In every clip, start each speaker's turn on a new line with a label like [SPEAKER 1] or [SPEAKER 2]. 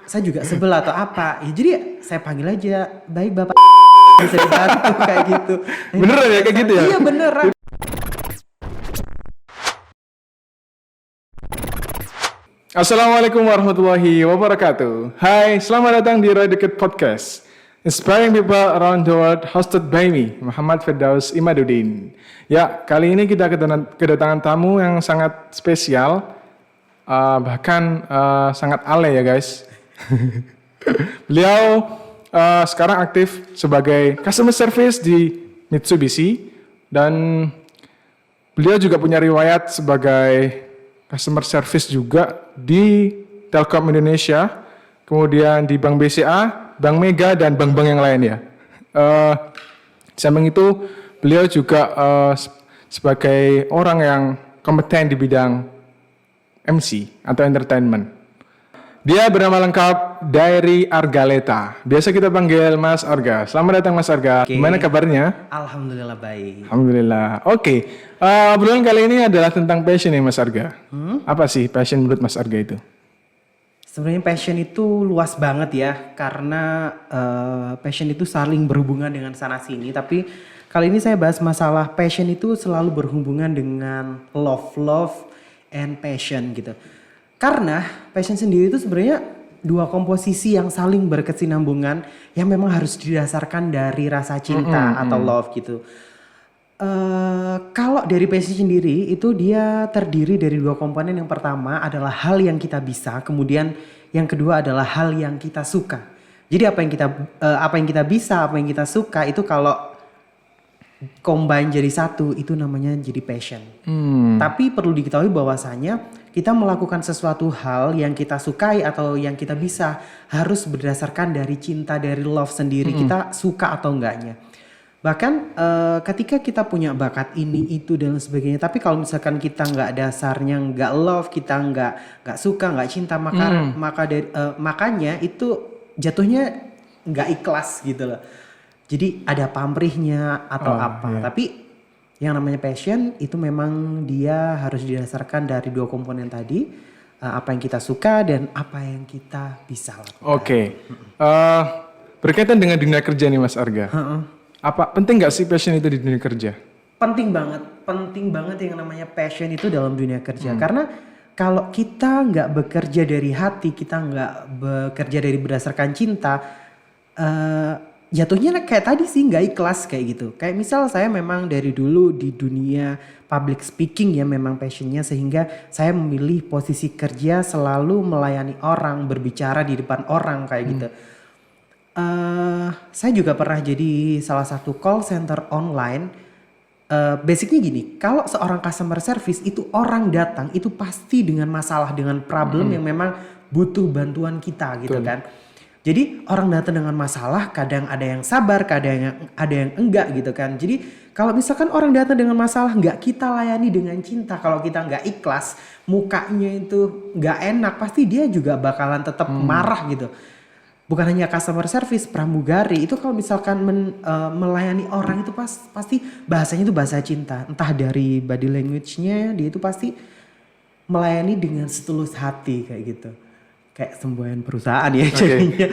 [SPEAKER 1] saya juga sebel atau apa. Ya, jadi saya panggil aja, baik Bapak bisa dibantu kayak gitu.
[SPEAKER 2] Beneran ya kayak gitu ya?
[SPEAKER 1] Iya beneran.
[SPEAKER 2] Assalamualaikum warahmatullahi wabarakatuh. Hai, selamat datang di Radikit Podcast, inspiring people around the world, hosted by me, Muhammad Firdaus Imaduddin. Ya, kali ini kita kedatangan tamu yang sangat spesial, bahkan sangat alay ya guys. Beliau sekarang aktif sebagai customer service di Mitsubishi dan beliau juga punya riwayat sebagai customer service juga di Telkom Indonesia, kemudian di Bank BCA, Bank Mega, dan bank-bank yang lain ya. Samping itu, beliau juga sebagai orang yang kompeten di bidang MC atau entertainment. Dia bernama lengkap Dairi Argaleta. Biasa kita panggil Mas Arga. Selamat datang Mas Arga.
[SPEAKER 1] Oke.
[SPEAKER 2] Gimana kabarnya?
[SPEAKER 1] Alhamdulillah baik.
[SPEAKER 2] Alhamdulillah. Oke. Obrolan kali ini adalah tentang passion nih Mas Arga. Apa sih passion menurut Mas Arga itu?
[SPEAKER 1] Sebenarnya passion itu luas banget ya, karena passion itu saling berhubungan dengan sana sini. Tapi kali ini saya bahas masalah passion itu selalu berhubungan dengan love and passion gitu. Karena passion sendiri itu sebenarnya dua komposisi yang saling berkesinambungan yang memang harus didasarkan dari rasa cinta atau love gitu. Kalau dari passion sendiri itu dia terdiri dari dua komponen. Yang pertama adalah hal yang kita bisa, kemudian yang kedua adalah hal yang kita suka. Jadi apa yang kita bisa, apa yang kita suka itu kalau combine jadi satu itu namanya jadi passion. Tapi perlu diketahui bahwasanya kita melakukan sesuatu hal yang kita sukai atau yang kita bisa harus berdasarkan dari cinta, dari love sendiri. Kita suka atau enggaknya. Bahkan ketika kita punya bakat ini, itu dan sebagainya. Tapi kalau misalkan kita nggak dasarnya nggak love, kita nggak suka, nggak cinta, makanya itu jatuhnya nggak ikhlas gitu loh. Jadi ada pamrihnya atau apa.
[SPEAKER 2] Iya.
[SPEAKER 1] Tapi yang namanya passion itu memang dia harus didasarkan dari dua komponen tadi. Apa yang kita suka dan apa yang kita bisa lakukan.
[SPEAKER 2] Oke. Berkaitan dengan dunia kerja nih Mas Arga. Apa penting nggak sih passion itu di dunia kerja?
[SPEAKER 1] Penting banget yang namanya passion itu dalam dunia kerja. Karena kalau kita nggak bekerja dari hati, kita nggak bekerja dari berdasarkan cinta, jatuhnya kayak tadi sih nggak ikhlas kayak gitu. Kayak misal saya memang dari dulu di dunia public speaking ya memang passionnya, sehingga saya memilih posisi kerja selalu melayani orang, berbicara di depan orang kayak gitu. Saya juga pernah jadi salah satu call center online. Basicnya gini, kalau seorang customer service itu orang datang itu pasti dengan masalah, dengan problem yang memang butuh bantuan kita gitu kan. Jadi orang datang dengan masalah, kadang ada yang sabar, kadang ada yang enggak gitu kan. Jadi kalau misalkan orang datang dengan masalah nggak kita layani dengan cinta, kalau kita nggak ikhlas, mukanya itu nggak enak, pasti dia juga bakalan tetap marah gitu. Bukan hanya customer service, pramugari itu kalau misalkan melayani orang itu pasti bahasanya itu bahasa cinta. Entah dari body language-nya, dia itu pasti melayani dengan setulus hati kayak gitu. Kayak semboyan perusahaan ya jadinya.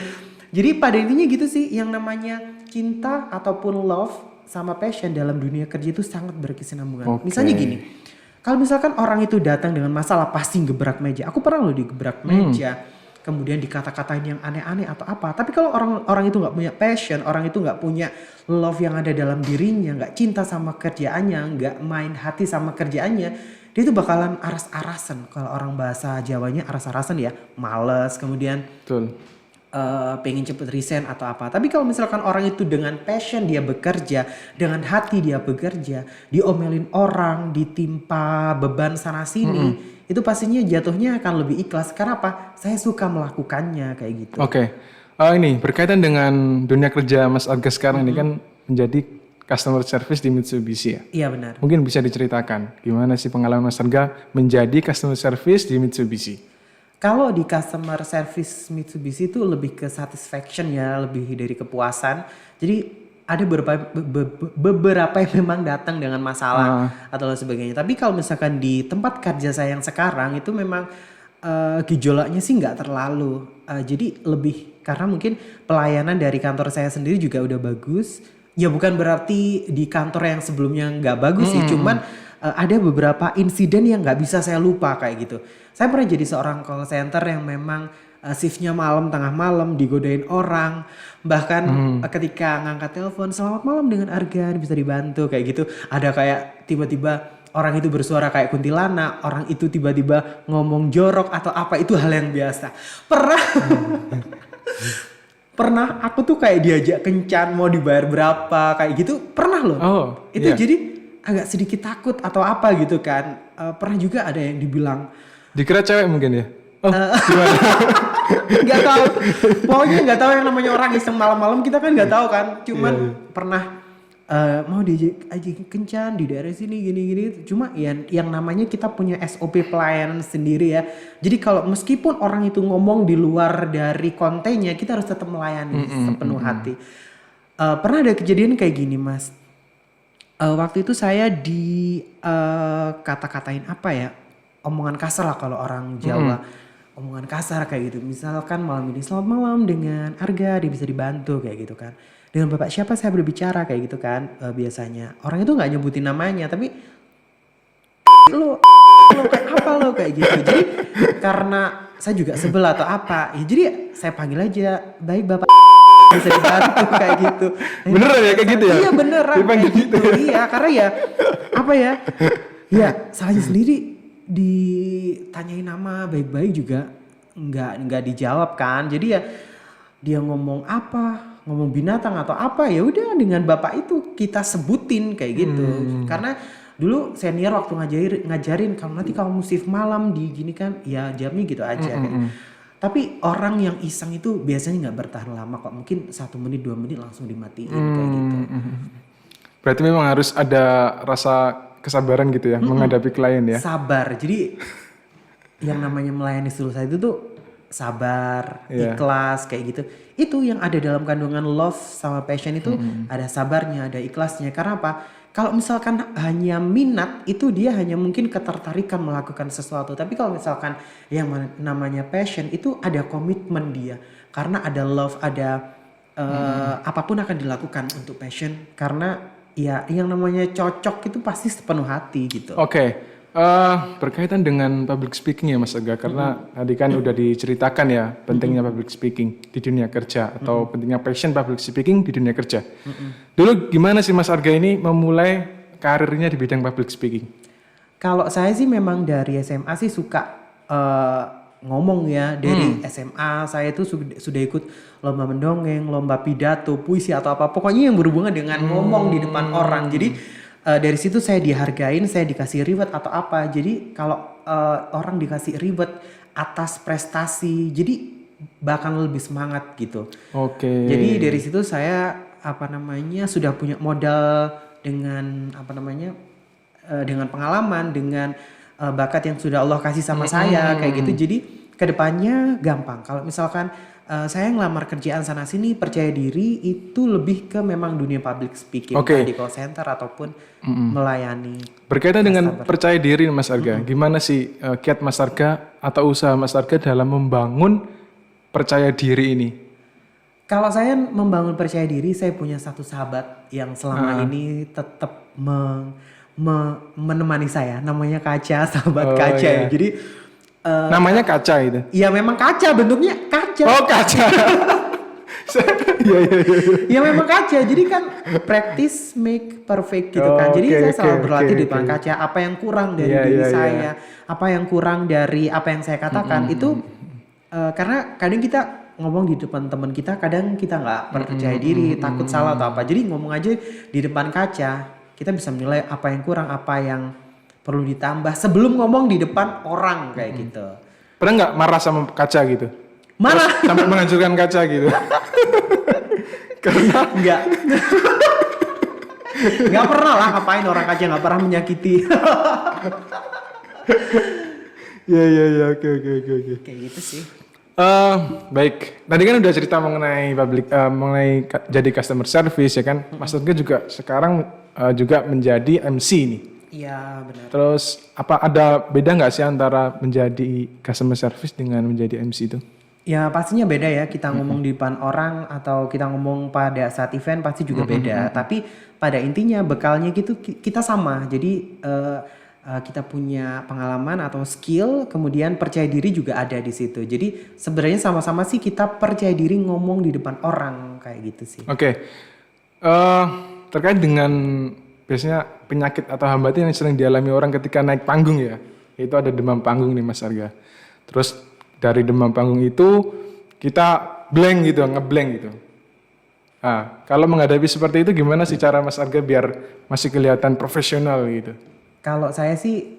[SPEAKER 1] Jadi pada intinya gitu sih, yang namanya cinta ataupun love sama passion dalam dunia kerja itu sangat berkesinambungan. Misalnya gini, kalau misalkan orang itu datang dengan masalah pasti gebrak meja. Aku pernah loh digebrak meja. Kemudian dikata-katain yang aneh-aneh atau apa. Tapi kalau orang itu nggak punya passion, orang itu nggak punya love yang ada dalam dirinya, nggak cinta sama kerjaannya, nggak main hati sama kerjaannya, dia itu bakalan aras-arasan. Kalau orang bahasa Jawanya aras-arasan ya, males, kemudian pengen cepet resign atau apa. Tapi kalau misalkan orang itu dengan passion dia bekerja, dengan hati dia bekerja, diomelin orang, ditimpa beban sana sini, itu pastinya jatuhnya akan lebih ikhlas. Karena apa? Saya suka melakukannya kayak gitu.
[SPEAKER 2] Ini berkaitan dengan dunia kerja Mas Arga sekarang ini kan menjadi customer service di Mitsubishi ya.
[SPEAKER 1] Iya benar.
[SPEAKER 2] Mungkin bisa diceritakan gimana sih pengalaman Mas Arga menjadi customer service di Mitsubishi?
[SPEAKER 1] Kalau di customer service Mitsubishi itu lebih ke satisfaction ya, lebih dari kepuasan. Jadi ada beberapa yang memang datang dengan masalah atau lain sebagainya. Tapi kalau misalkan di tempat kerja saya yang sekarang itu memang gejolaknya sih nggak terlalu. Jadi lebih karena mungkin pelayanan dari kantor saya sendiri juga udah bagus. Ya bukan berarti di kantor yang sebelumnya nggak bagus sih, cuman ada beberapa insiden yang nggak bisa saya lupa kayak gitu. Saya pernah jadi seorang call center yang memang shiftnya malam, tengah malam, digodain orang. Bahkan ketika ngangkat telepon, selamat malam dengan Argan, bisa dibantu kayak gitu. Ada kayak tiba-tiba orang itu bersuara kayak kuntilanak, orang itu tiba-tiba ngomong jorok atau apa, itu hal yang biasa. Pernah aku tuh kayak diajak kencan mau dibayar berapa kayak gitu, pernah loh. Itu jadi agak sedikit takut atau apa gitu kan. Pernah juga ada yang dibilang
[SPEAKER 2] Dikira cewek mungkin ya? Gimana?
[SPEAKER 1] Gak tahu, pokoknya gak tahu yang namanya orang iseng malam-malam, kita kan gak tahu kan. Cuman pernah mau diajak kencan di daerah sini gini-gini. Cuma yang namanya kita punya SOP pelayanan sendiri ya. Jadi kalau meskipun orang itu ngomong di luar dari kontennya, kita harus tetap melayani sepenuh hati. Pernah ada kejadian kayak gini mas. Waktu itu saya di kata-katain apa ya, omongan kasar lah kalau orang Jawa. Omongan kasar kayak gitu. Misalkan malam ini selamat malam dengan Arga, dia bisa dibantu kayak gitu kan. Dengan bapak siapa saya berbicara kayak gitu kan. Biasanya orang itu nggak nyebutin namanya, tapi lo kayak apa lo kayak gitu. Jadi karena saya juga sebel atau apa, ya jadi saya panggil aja, baik bapak bisa dibantu kayak gitu.
[SPEAKER 2] Beneran ya kayak gitu ya?
[SPEAKER 1] Iya beneran kayak gitu. Iya karena ya apa ya, ya salahnya sendiri. Ditanyain nama baik-baik juga nggak dijawab kan. Jadi ya dia ngomong apa, ngomong binatang atau apa, ya udah dengan bapak itu kita sebutin kayak gitu. Karena dulu senior waktu ngajarin kalau nanti kamu shift malam di gini kan, ya jamnya gitu aja kan. Tapi orang yang iseng itu biasanya nggak bertahan lama kok, mungkin 1 menit 2 menit langsung dimatiin kayak gitu.
[SPEAKER 2] Berarti memang harus ada rasa kesabaran gitu ya menghadapi klien ya.
[SPEAKER 1] Sabar. Jadi yang namanya melayani seluruh saya itu tuh sabar, ikhlas kayak gitu. Itu yang ada dalam kandungan love sama passion itu, ada sabarnya, ada ikhlasnya. Karena apa? Kalau misalkan hanya minat, itu dia hanya mungkin ketertarikan melakukan sesuatu. Tapi kalau misalkan yang namanya passion itu ada komitmen dia. Karena ada love, ada apapun akan dilakukan untuk passion. Karena ya yang namanya cocok itu pasti sepenuh hati gitu.
[SPEAKER 2] Oke. Berkaitan dengan public speaking ya Mas Aga, karena tadi kan udah diceritakan ya pentingnya public speaking di dunia kerja atau pentingnya passion public speaking di dunia kerja. Dulu gimana sih Mas Arga ini memulai karirnya di bidang public speaking?
[SPEAKER 1] Kalau saya sih memang dari SMA sih suka ngomong ya. Dari SMA saya itu sudah ikut lomba mendongeng, lomba pidato, puisi atau apa. Pokoknya yang berhubungan dengan ngomong di depan orang. Jadi dari situ saya dihargain, saya dikasih reward atau apa. Jadi kalau orang dikasih reward atas prestasi, jadi bahkan lebih semangat gitu.
[SPEAKER 2] Oke.
[SPEAKER 1] Jadi dari situ saya sudah punya modal dengan dengan pengalaman, dengan bakat yang sudah Allah kasih sama saya kayak gitu. Jadi kedepannya gampang. Kalau misalkan saya ngelamar kerjaan sana sini, percaya diri itu lebih ke memang dunia public speaking di call center ataupun melayani.
[SPEAKER 2] Berkaitan dengan percaya diri Mas Arga, gimana sih kiat Mas Arga atau usaha Mas Arga dalam membangun percaya diri ini?
[SPEAKER 1] Kalau saya membangun percaya diri, saya punya satu sahabat yang selama ini tetap menemani saya, namanya Kaca, sahabat Kaca ya. Jadi
[SPEAKER 2] namanya Kaca itu?
[SPEAKER 1] Iya memang kaca, bentuknya kaca.
[SPEAKER 2] Oh kaca.
[SPEAKER 1] Ya memang kaca, jadi kan practice make perfect gitu kan. Jadi saya selalu berlatih di depan kaca, apa yang kurang dari diri saya, apa yang kurang dari apa yang saya katakan itu karena kadang kita ngomong di depan teman kita, kadang kita nggak percaya diri, takut salah atau apa. Jadi ngomong aja di depan kaca, kita bisa menilai apa yang kurang, apa yang perlu ditambah sebelum ngomong di depan orang kayak gitu.
[SPEAKER 2] Pernah nggak marah sama kaca gitu?
[SPEAKER 1] Marah
[SPEAKER 2] sampai menghancurkan kaca gitu? Karena
[SPEAKER 1] nggak pernah lah, ngapain orang kaca, nggak pernah menyakiti.
[SPEAKER 2] Ya, oke.
[SPEAKER 1] Kayak gitu sih.
[SPEAKER 2] Baik, tadi kan udah cerita mengenai mengenai jadi customer service ya kan. Mas Arga juga sekarang juga menjadi MC nih.
[SPEAKER 1] Iya, benar.
[SPEAKER 2] Terus apa ada beda nggak sih antara menjadi customer service dengan menjadi MC itu?
[SPEAKER 1] Ya pastinya beda ya, kita ngomong di depan orang atau kita ngomong pada saat event pasti juga beda. Tapi pada intinya bekalnya gitu kita sama. Jadi kita punya pengalaman atau skill, kemudian percaya diri juga ada di situ. Jadi sebenarnya sama-sama sih kita percaya diri ngomong di depan orang kayak gitu sih.
[SPEAKER 2] Oke. Terkait dengan biasanya penyakit atau hambatan yang sering dialami orang ketika naik panggung ya, itu ada demam panggung nih Mas Arga. Terus dari demam panggung itu kita blank gitu, ngeblank gitu. Nah, kalau menghadapi seperti itu gimana sih cara Mas Arga biar masih kelihatan profesional gitu?
[SPEAKER 1] Kalau saya sih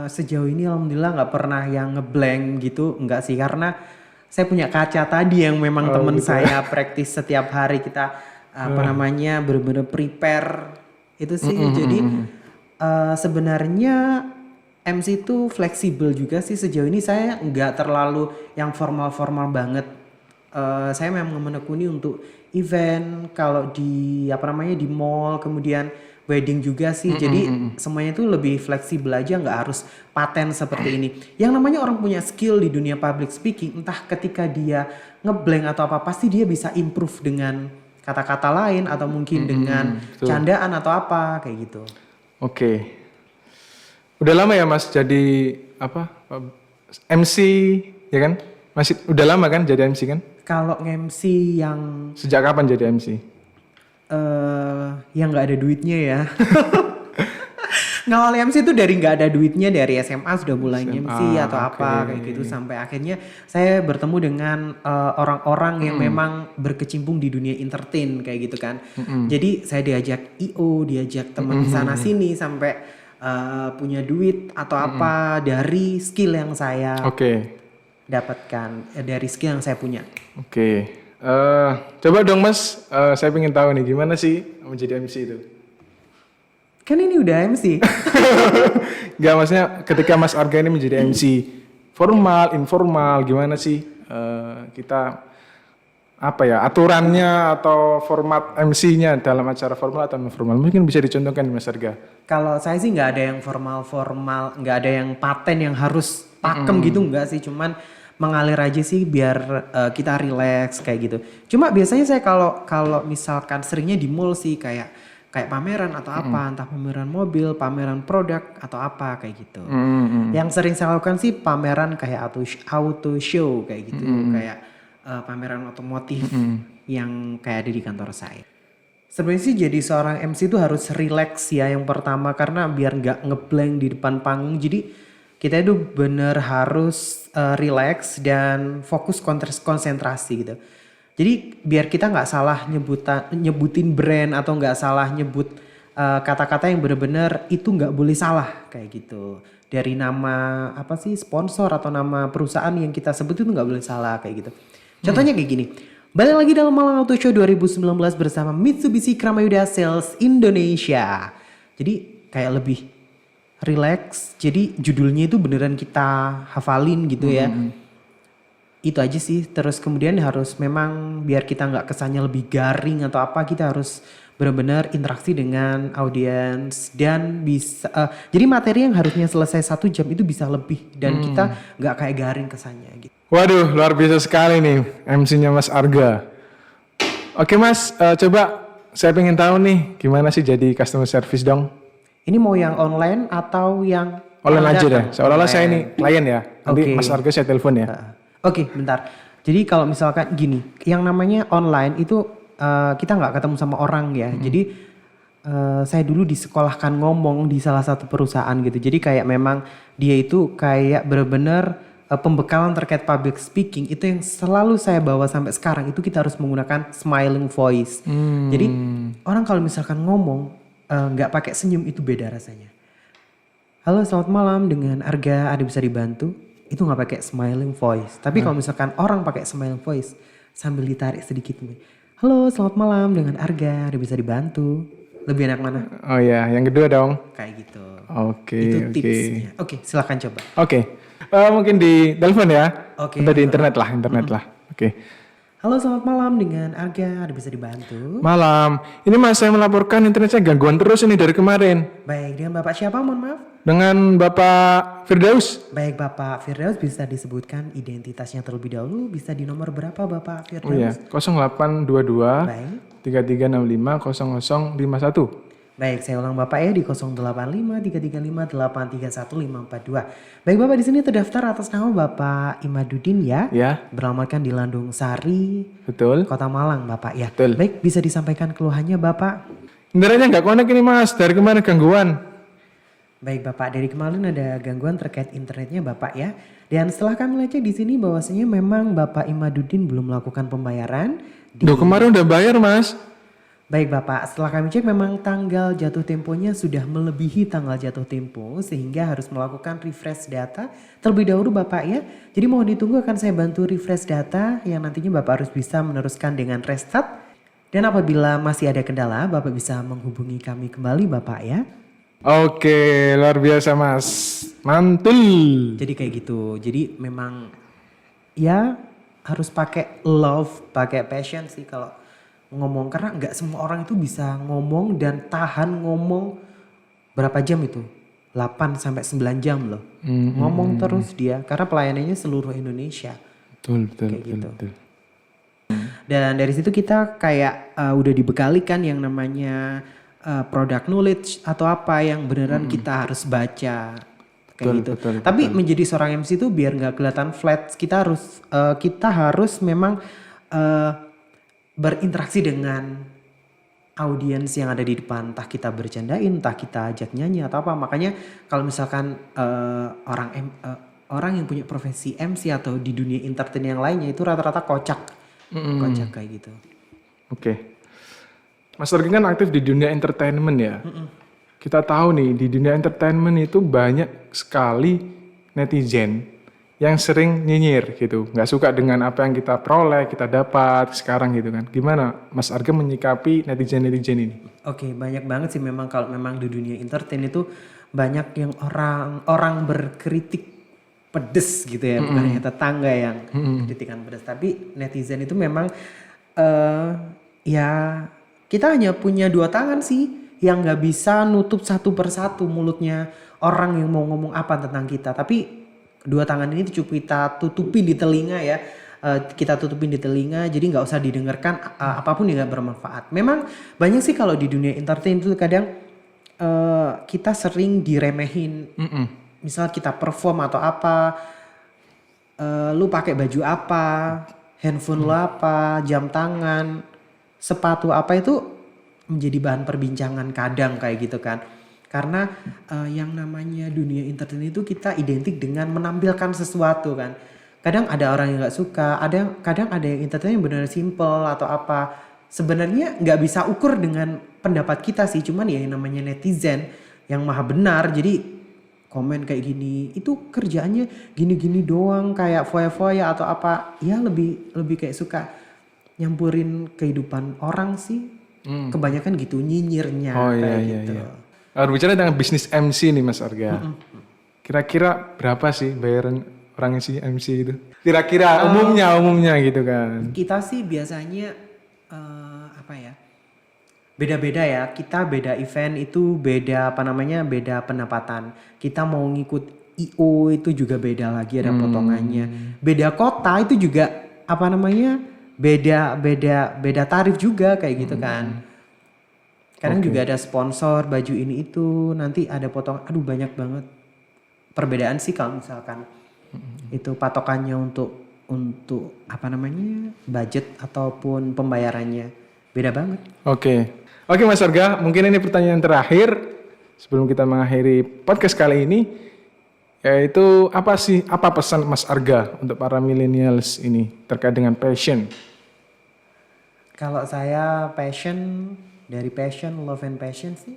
[SPEAKER 1] sejauh ini alhamdulillah nggak pernah yang ngeblank gitu, nggak sih, karena saya punya kaca tadi yang memang temen saya praktis setiap hari kita namanya bener-bener prepare itu sih. Jadi sebenarnya MC itu fleksibel juga sih, sejauh ini saya nggak terlalu yang formal-formal banget. Saya memang menekuni untuk event kalau di di mall, kemudian wedding juga sih. Jadi semuanya itu lebih fleksibel aja, nggak harus paten seperti ini. Yang namanya orang punya skill di dunia public speaking, entah ketika dia ngeblank atau apa, pasti dia bisa improve dengan kata-kata lain atau mungkin dengan candaan atau apa kayak gitu.
[SPEAKER 2] Oke. Udah lama ya Mas jadi MC ya kan? Masih udah lama kan jadi MC kan?
[SPEAKER 1] Kalau MC yang
[SPEAKER 2] Sejak kapan jadi MC?
[SPEAKER 1] yang nggak ada duitnya ya. Ngawal MC itu dari nggak ada duitnya, dari SMA sudah mulai MC atau apa kayak gitu, sampai akhirnya saya bertemu dengan orang-orang yang memang berkecimpung di dunia entertain kayak gitu kan. Jadi saya diajak IO, diajak teman sana sini sampai punya duit atau apa dari skill yang saya dapatkan, dari skill yang saya punya.
[SPEAKER 2] Coba dong Mas, saya pengen tahu nih gimana sih menjadi MC itu?
[SPEAKER 1] Kan ini udah MC.
[SPEAKER 2] Gak, maksudnya ketika Mas Arga ini menjadi MC, formal, informal, gimana sih kita aturannya atau format MC-nya dalam acara formal atau non formal? Mungkin bisa dicontohkan Mas Arga.
[SPEAKER 1] Kalau saya sih nggak ada yang formal-formal, nggak ada yang paten yang harus pakem gitu, nggak sih. Cuman mengalir aja sih biar kita relax kayak gitu. Cuma biasanya saya kalau misalkan seringnya di mall sih kayak pameran atau apa, entah pameran mobil, pameran produk atau apa kayak gitu. Yang sering saya lakukan sih pameran kayak auto show kayak gitu, kayak pameran otomotif yang kayak ada di kantor saya. Sebenarnya sih jadi seorang MC itu harus relax ya yang pertama, karena biar nggak ngeblank di depan panggung. Jadi kita itu bener harus relax dan fokus konsentrasi gitu. Jadi biar kita nggak salah nyebutin brand atau nggak salah nyebut kata-kata yang benar-benar itu nggak boleh salah kayak gitu. Dari nama sponsor atau nama perusahaan yang kita sebut itu nggak boleh salah kayak gitu. Contohnya kayak gini. Balik lagi dalam Malang Auto Show 2019 bersama Mitsubishi Kramayuda Sales Indonesia. Jadi kayak lebih relax. Jadi judulnya itu beneran kita hafalin gitu ya. Itu aja sih. Terus kemudian harus memang biar kita nggak kesannya lebih garing atau apa, kita harus benar-benar interaksi dengan audiens dan bisa jadi materi yang harusnya selesai 1 jam itu bisa lebih dan kita nggak kayak garing kesannya gitu.
[SPEAKER 2] Waduh, luar biasa sekali nih MC-nya Mas Arga. Oke Mas, coba saya pengen tahu nih gimana sih jadi customer service dong?
[SPEAKER 1] Ini mau yang online atau yang
[SPEAKER 2] online aja deh. Seolah-olah saya ini klien ya. Nanti Mas Arga saya telepon ya.
[SPEAKER 1] Oke, bentar. Jadi kalau misalkan gini, yang namanya online itu kita nggak ketemu sama orang ya. Jadi saya dulu disekolahkan ngomong di salah satu perusahaan gitu. Jadi kayak memang dia itu kayak benar-benar pembekalan terkait public speaking itu yang selalu saya bawa sampai sekarang, itu kita harus menggunakan smiling voice. Jadi orang kalau misalkan ngomong nggak pakai senyum itu beda rasanya. Halo, selamat malam, dengan Arga, ada bisa dibantu? Itu nggak pakai smiling voice. Tapi kalau misalkan orang pakai smiling voice sambil ditarik sedikit, halo selamat malam dengan Arga, ada bisa dibantu? Lebih enak mana?
[SPEAKER 2] Oh ya, yang kedua dong.
[SPEAKER 1] Kayak gitu.
[SPEAKER 2] Oke.
[SPEAKER 1] Itu tipsnya. Oke, silakan coba.
[SPEAKER 2] Mungkin di telepon ya.
[SPEAKER 1] Oke.
[SPEAKER 2] Atau di internet lah. Oke.
[SPEAKER 1] Halo, selamat malam dengan Arga. Ada bisa dibantu?
[SPEAKER 2] Malam. Ini Mas, saya melaporkan internetnya gangguan terus ini dari kemarin.
[SPEAKER 1] Baik, dengan Bapak siapa? Mohon maaf.
[SPEAKER 2] Dengan Bapak Firdaus.
[SPEAKER 1] Baik, Bapak Firdaus bisa disebutkan identitasnya terlebih dahulu. Bisa di nomor berapa Bapak
[SPEAKER 2] Oh iya,
[SPEAKER 1] Firdaus?
[SPEAKER 2] 0822
[SPEAKER 1] Baik.
[SPEAKER 2] 3365 0051.
[SPEAKER 1] Baik, saya ulang Bapak ya di 085 335 831 542. Baik, Bapak di sini terdaftar atas nama Bapak Imaduddin ya.
[SPEAKER 2] Ya,
[SPEAKER 1] Beralamatkan di Landung Sari,
[SPEAKER 2] betul.
[SPEAKER 1] Kota Malang, Bapak ya.
[SPEAKER 2] Betul.
[SPEAKER 1] Baik, bisa disampaikan keluhannya Bapak.
[SPEAKER 2] Internetnya nggak connect ini Mas, dari kemarin gangguan.
[SPEAKER 1] Baik Bapak, dari kemarin ada gangguan terkait internetnya Bapak ya. Dan setelah kami lacak di sini bahwasanya memang Bapak Imaduddin belum melakukan pembayaran.
[SPEAKER 2] Duh, kemarin udah bayar Mas.
[SPEAKER 1] Baik Bapak, setelah kami cek memang tanggal jatuh temponya sudah melebihi tanggal jatuh tempo sehingga harus melakukan refresh data terlebih dahulu Bapak ya. Jadi mohon ditunggu, akan saya bantu refresh data yang nantinya Bapak harus bisa meneruskan dengan restart. Dan apabila masih ada kendala, Bapak bisa menghubungi kami kembali Bapak ya.
[SPEAKER 2] Oke, luar biasa Mas. Mantul.
[SPEAKER 1] Jadi kayak gitu. Jadi memang ya harus pakai love, pakai passion sih kalau ngomong, karena nggak semua orang itu bisa ngomong dan tahan ngomong berapa jam itu. 8 sampai 9 jam loh. Ngomong terus dia karena pelayanannya seluruh Indonesia.
[SPEAKER 2] Betul, betul,
[SPEAKER 1] Kayak
[SPEAKER 2] betul,
[SPEAKER 1] gitu.
[SPEAKER 2] betul.
[SPEAKER 1] Dan dari situ kita kayak udah dibekali kan yang namanya product knowledge atau apa yang beneran kita harus baca kayak
[SPEAKER 2] Betul,
[SPEAKER 1] gitu.
[SPEAKER 2] betul,
[SPEAKER 1] Tapi menjadi seorang MC itu biar nggak kelihatan flat, kita harus memang berinteraksi dengan audiens yang ada di depan, entah kita bercandain, entah kita ajak nyanyi atau apa. Makanya kalau misalkan orang yang punya profesi MC atau di dunia entertain yang lainnya itu rata-rata kocak kayak gitu.
[SPEAKER 2] Oke. Mas Argi kan aktif di dunia entertainment ya. Kita tahu nih di dunia entertainment itu banyak sekali netizen yang sering nyinyir gitu, nggak suka dengan apa yang kita peroleh, kita dapat sekarang gitu kan. Gimana Mas Arga menyikapi netizen-netizen ini?
[SPEAKER 1] Oke, banyak banget sih memang kalau memang di dunia entertain itu banyak yang orang berkritik pedes gitu ya, bukan hanya tetangga yang kritikan pedes, tapi netizen itu memang ya kita hanya punya dua tangan sih yang nggak bisa nutup satu persatu mulutnya orang yang mau ngomong apa tentang kita, tapi dua tangan ini kita tutupin di telinga ya. Kita tutupin di telinga, jadi nggak usah didengarkan apapun yang nggak bermanfaat. Memang banyak sih kalau di dunia entertain itu kadang kita sering diremehin. Misal kita perform atau apa, lu pakai baju apa, handphone lu apa, jam tangan, sepatu apa, itu menjadi bahan perbincangan kadang kayak gitu kan. Karena yang namanya dunia entertain itu kita identik dengan menampilkan sesuatu kan. Kadang ada orang yang nggak suka, kadang ada yang entertain yang benar simple atau apa. Sebenarnya nggak bisa ukur dengan pendapat kita sih, cuman ya yang namanya netizen yang maha benar. Jadi komen kayak gini, itu kerjaannya gini-gini doang kayak foya-foya atau apa. Ya lebih kayak suka nyampurin kehidupan orang sih. Kebanyakan gitu nyinyirnya kayak gitu.
[SPEAKER 2] Iya. Bicara tentang bisnis MC nih Mas Arga. Kira-kira berapa sih bayaran orang MC itu? Kira-kira umumnya gitu kan.
[SPEAKER 1] Kita sih biasanya beda-beda ya. Kita beda event itu beda beda pendapatan. Kita mau ngikut IO itu juga beda lagi, ada potongannya. Beda kota itu juga beda tarif juga kayak gitu kan. Kadang juga ada sponsor baju ini itu, nanti ada potongan. Aduh, banyak banget perbedaan sih kalau misalkan itu patokannya untuk budget ataupun pembayarannya beda banget.
[SPEAKER 2] Oke Mas Arga, mungkin ini pertanyaan terakhir sebelum kita mengakhiri podcast kali ini, yaitu apa pesan Mas Arga untuk para millennials ini terkait dengan passion?
[SPEAKER 1] Kalau saya dari passion, love and passion sih,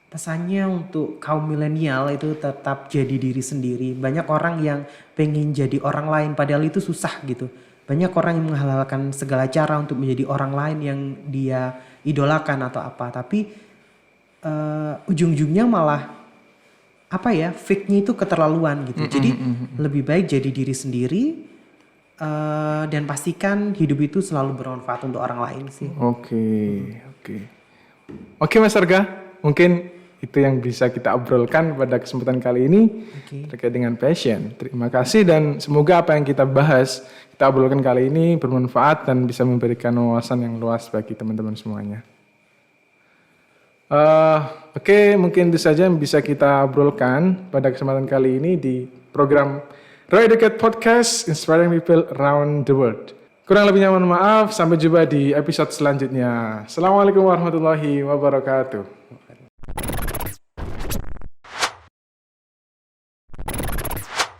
[SPEAKER 1] pesannya untuk kaum milenial itu tetap jadi diri sendiri. Banyak orang yang pengen jadi orang lain padahal itu susah gitu. Banyak orang yang menghalalkan segala cara untuk menjadi orang lain yang dia idolakan atau apa. Tapi ujung-ujungnya malah fake-nya itu keterlaluan gitu. Jadi lebih baik jadi diri sendiri, dan pastikan hidup itu selalu bermanfaat untuk orang lain sih.
[SPEAKER 2] Oke Mas Arga, mungkin itu yang bisa kita obrolkan pada kesempatan kali ini terkait dengan passion. Terima kasih dan semoga apa yang kita bahas, kita obrolkan kali ini bermanfaat dan bisa memberikan wawasan yang luas bagi teman-teman semuanya. Mungkin itu saja yang bisa kita obrolkan pada kesempatan kali ini di program Roy Educate Podcast, Inspiring People Around the World. Kurang lebihnya mohon maaf, sampai jumpa di episode selanjutnya. Assalamualaikum warahmatullahi wabarakatuh.